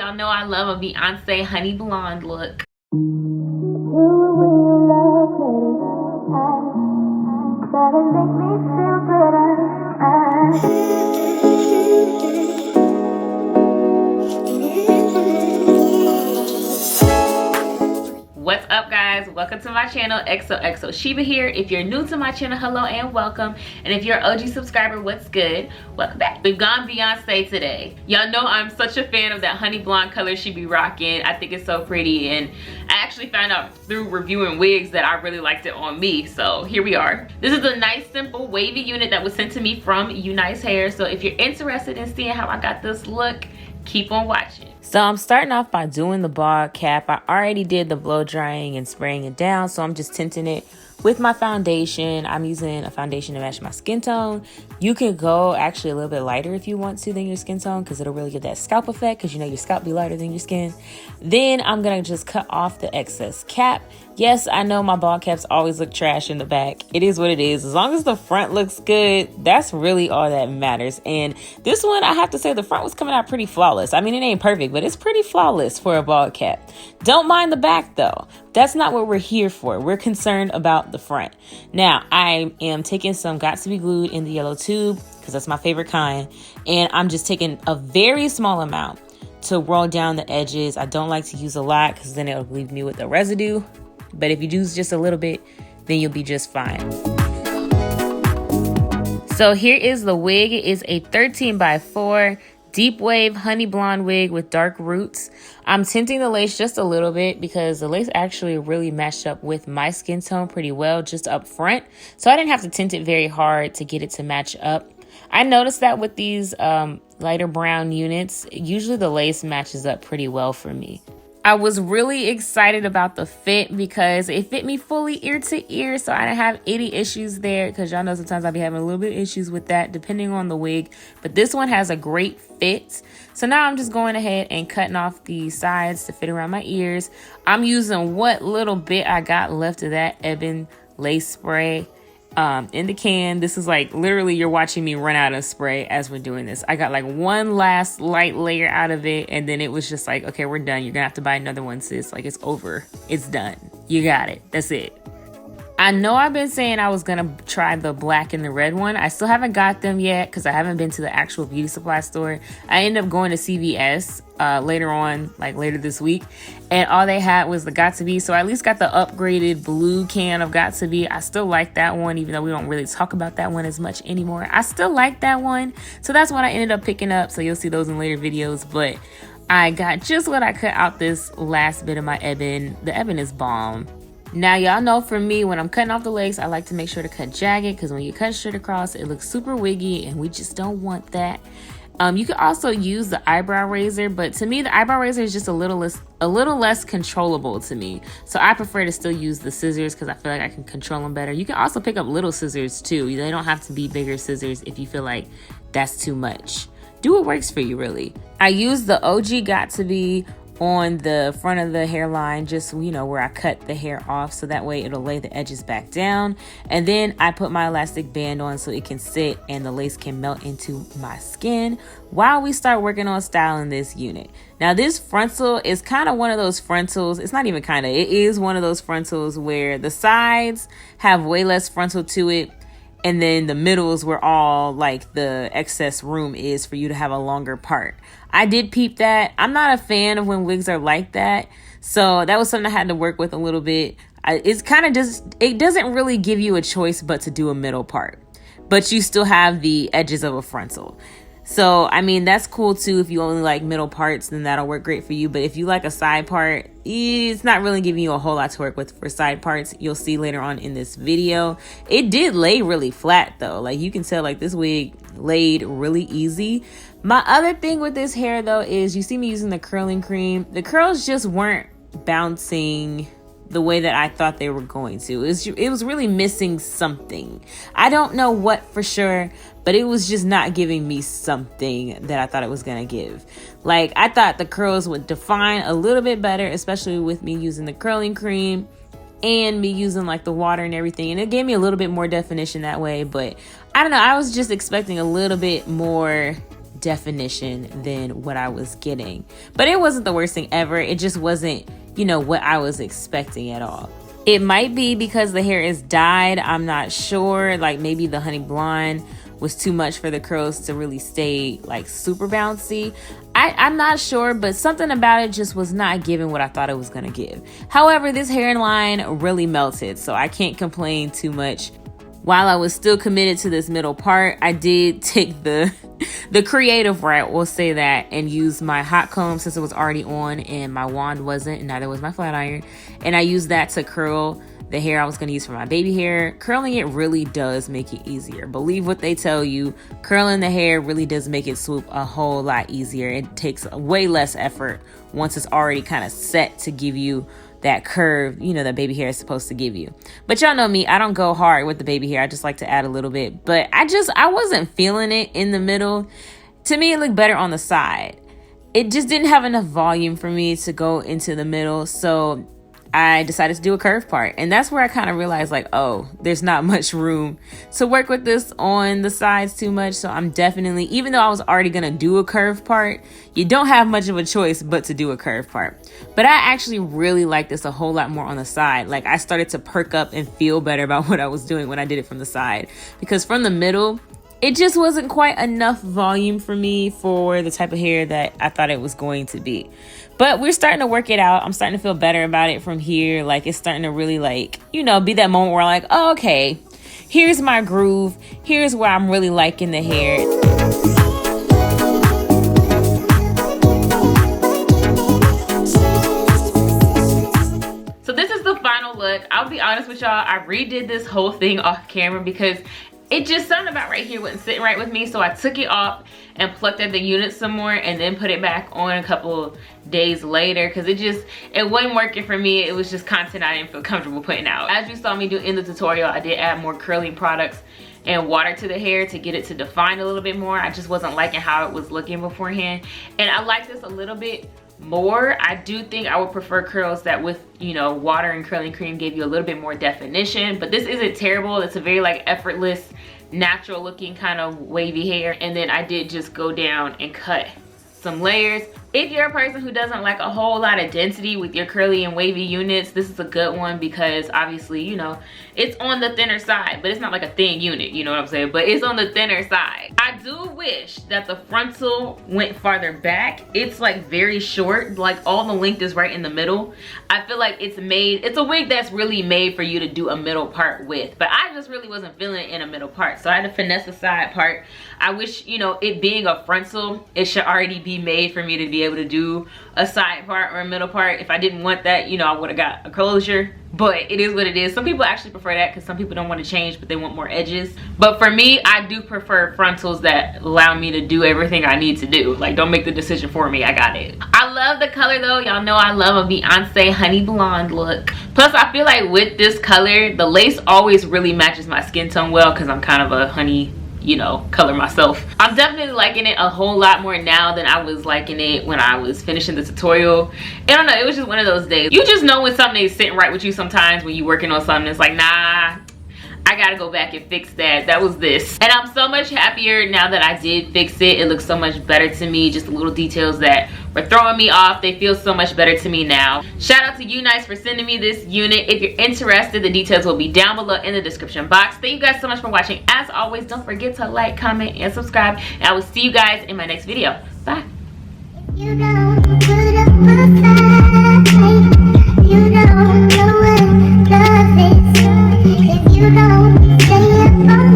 Y'all know I love a Beyonce honey blonde look. What's up, guys? Welcome to my channel. XOXO Sheba here. If you're new to my channel, hello and welcome. And if you're an OG subscriber, what's good? Welcome back. We've gone Beyonce today. Y'all know I'm such a fan of that honey blonde color she be rocking. I think it's so pretty, and I actually found out through reviewing wigs that I really liked it on me, so here we are. This is a nice simple wavy unit that was sent to me from Unice hair, so if you're interested in seeing how I got this look, keep on watching. So I'm starting off by doing the bald cap. I already did the blow drying and spraying it down, so I'm just tinting it with my foundation. I'm using a foundation to match my skin tone. You can go actually a little bit lighter if you want to than your skin tone, because it'll really give that scalp effect, because you know your scalp be lighter than your skin. Then I'm gonna just cut off the excess cap. Yes, I know my bald caps always look trash in the back. It is what it is. As long as the front looks good, that's really all that matters. And this one, I have to say, the front was coming out pretty flawless. I mean, it ain't perfect, but it's pretty flawless for a bald cap. Don't mind the back though. That's not what we're here for. We're concerned about the front. Now, I am taking some Got To Be Glued in the yellow tube, because that's my favorite kind. And I'm just taking a very small amount to roll down the edges. I don't like to use a lot, because then it'll leave me with the residue. But if you use just a little bit, then you'll be just fine. So here is the wig. It is a 13x4 deep wave honey blonde wig with dark roots. I'm tinting the lace just a little bit because the lace actually really matched up with my skin tone pretty well just up front. So I didn't have to tint it very hard to get it to match up. I noticed that with these lighter brown units, usually the lace matches up pretty well for me. I was really excited about the fit because it fit me fully ear to ear, so I didn't have any issues there, because y'all know sometimes I'll be having a little bit of issues with that depending on the wig, but this one has a great fit. So now I'm just going ahead and cutting off the sides to fit around my ears. I'm using what little bit I got left of that ebon lace spray in the can. This is like literally you're watching me run out of spray as we're doing this. I got like one last light layer out of it, and then it was just like, okay, we're done. You're gonna have to buy another one, sis. Like, it's over. It's done. You got it. That's it. I know I've been saying I was gonna try the black and the red one. I still haven't got them yet because I haven't been to the actual beauty supply store. I ended up going to CVS later on, like later this week, and all they had was the Got To Be. So I at least got the upgraded blue can of Got To Be. I still like that one, even though we don't really talk about that one as much anymore. I still like that one, so that's what I ended up picking up. So you'll see those in later videos, but I got just what I cut out this last bit of my ebon. The ebon is bomb. Now, y'all know for me, when I'm cutting off the lace, I like to make sure to cut jagged, because when you cut straight across, it looks super wiggy, and we just don't want that. You could also use the eyebrow razor, but to me, the eyebrow razor is just a little less controllable to me. So I prefer to still use the scissors, because I feel like I can control them better. You can also pick up little scissors too. They don't have to be bigger scissors if you feel like that's too much. Do what works for you, really. I use the OG Got To Be on the front of the hairline, just, you know, where I cut the hair off, so that way it'll lay the edges back down. And then I put my elastic band on so it can sit and the lace can melt into my skin while we start working on styling this unit. Now, this frontal is kind of one of those frontals. It's not even kind of, it is one of those frontals where the sides have way less frontal to it, and then the middles where all like the excess room is for you to have a longer part. I did peep that. I'm not a fan of when wigs are like that, so that was something I had to work with a little bit. It's kind of just, it doesn't really give you a choice but to do a middle part, but you still have the edges of a frontal. So, I mean, that's cool too. If you only like middle parts, then that'll work great for you. But if you like a side part, it's not really giving you a whole lot to work with for side parts. You'll see later on in this video. It did lay really flat though. Like, you can tell, like, this wig laid really easy. My other thing with this hair though is you see me using the curling cream. The curls just weren't bouncing the way that I thought they were going to. It was really missing something. I don't know what for sure, but it was just not giving me something that I thought it was gonna give. Like, I thought the curls would define a little bit better, especially with me using the curling cream and me using like the water and everything, and it gave me a little bit more definition that way. But I don't know, I was just expecting a little bit more definition than what I was getting. But it wasn't the worst thing ever. It just wasn't, you know, what I was expecting at all. It might be because the hair is dyed. I'm not sure. Like maybe the honey blonde was too much for the curls to really stay like super bouncy. I'm not sure, but something about it just was not giving what I thought it was gonna give. However, this hairline really melted, so I can't complain too much. While I was still committed to this middle part, I did take the creative route, we'll say that, and use my hot comb since it was already on and my wand wasn't, and neither was my flat iron. And I used that to curl the hair I was going to use for my baby hair. Curling it really does make it easier. Believe what they tell you. Curling the hair really does make it swoop a whole lot easier. It takes way less effort once it's already kind of set to give you that curve, you know, that baby hair is supposed to give you. But y'all know me, I don't go hard with the baby hair. I just like to add a little bit. But I wasn't feeling it in the middle. To me, it looked better on the side. It just didn't have enough volume for me to go into the middle. So I decided to do a curve part. And that's where I kind of realized like, oh, there's not much room to work with this on the sides too much. So I'm definitely, even though I was already going to do a curve part, you don't have much of a choice but to do a curve part. But I actually really like this a whole lot more on the side. Like I started to perk up and feel better about what I was doing when I did it from the side. Because from the middle, it just wasn't quite enough volume for me for the type of hair that I thought it was going to be. But we're starting to work it out. I'm starting to feel better about it from here. Like it's starting to really like, you know, be that moment where I'm like, oh, okay, here's my groove. Here's where I'm really liking the hair. So this is the final look. I'll be honest with y'all, I redid this whole thing off camera because it just something about right here wasn't sitting right with me. So I took it off and plucked at the Unice some more and then put it back on a couple days later because it wasn't working for me. It was just content I didn't feel comfortable putting out. As you saw me do in the tutorial, I did add more curling products and water to the hair to get it to define a little bit more. I just wasn't liking how it was looking beforehand. And I like this a little bit more. I do think I would prefer curls that with, you know, water and curling cream gave you a little bit more definition, but this isn't terrible. It's a very like effortless, natural looking kind of wavy hair. And then I did just go down and cut some layers. If you're a person who doesn't like a whole lot of density with your curly and wavy units, this is a good one because obviously, you know, it's on the thinner side, but it's not like a thin unit, you know what I'm saying? But it's on the thinner side. I do wish that the frontal went farther back. It's like very short, like all the length is right in the middle. I feel like it's a wig that's really made for you to do a middle part with, but I just really wasn't feeling it in a middle part. So I had to finesse the side part. I wish, you know, it being a frontal, it should already be made for me to be able to do a side part or a middle part. If I didn't want that, you know, I would have got a closure, but it is what it is. Some people actually prefer that because some people don't want to change, but they want more edges. But for me, I do prefer frontals that allow me to do everything I need to do. Like, don't make the decision for me, I got it. I love the color though. Y'all know I love a Beyonce honey blonde look. Plus, I feel like with this color, the lace always really matches my skin tone well because I'm kind of a honey, you know, color myself. I'm definitely liking it a whole lot more now than I was liking it when I was finishing the tutorial. I don't know, it was just one of those days. You just know when something is sitting right with you sometimes when you're working on something. It's like, nah, I gotta go back and fix that. That was this. And I'm so much happier now that I did fix it. It looks so much better to me. Just the little details that were throwing me off, they feel so much better to me now. Shout out to Unice for sending me this unit. If you're interested, the details will be down below in the description box. Thank you guys so much for watching. As always, don't forget to like, comment, and subscribe. And I will see you guys in my next video. Bye. You don't put up a fight. You don't know what love is. If you don't stay up